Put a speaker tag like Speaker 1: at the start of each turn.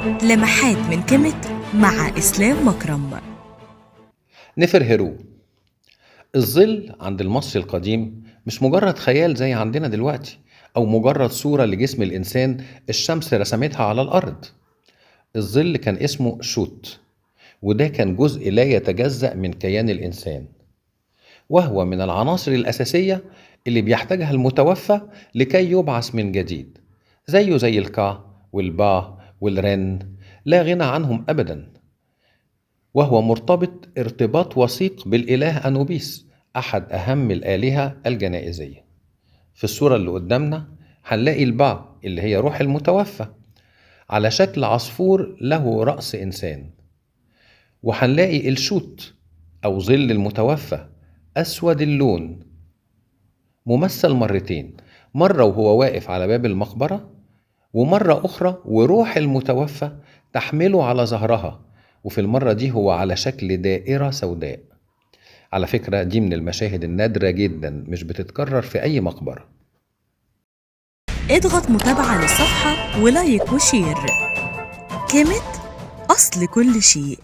Speaker 1: لمحات من كيميت مع إسلام مكرم.
Speaker 2: نفرهرو. الظل عند المصري القديم مش مجرد خيال زي عندنا دلوقتي، أو مجرد صورة لجسم الإنسان الشمس رسمتها على الأرض. الظل كان اسمه شوت، وده كان جزء لا يتجزأ من كيان الإنسان، وهو من العناصر الأساسية اللي بيحتاجها المتوفى لكي يبعث من جديد، زيه زي الكا والبا والرن، لا غنى عنهم أبدا. وهو مرتبط ارتباط وثيق بالإله أنوبيس، أحد أهم الآلهة الجنائزية. في الصورة اللي قدامنا هنلاقي البا اللي هي روح المتوفى على شكل عصفور له رأس إنسان، وهنلاقي الشوت أو ظل المتوفى أسود اللون، ممثل مرتين، مرة وهو واقف على باب المقبرة، ومرة أخرى وروح المتوفى تحمله على ظهرها، وفي المرة دي هو على شكل دائرة سوداء. على فكرة دي من المشاهد النادرة جدا، مش بتتكرر في أي مقبرة.
Speaker 1: اضغط متابعة للصفحة ولايك وشير. كيميت، أصل كل شيء.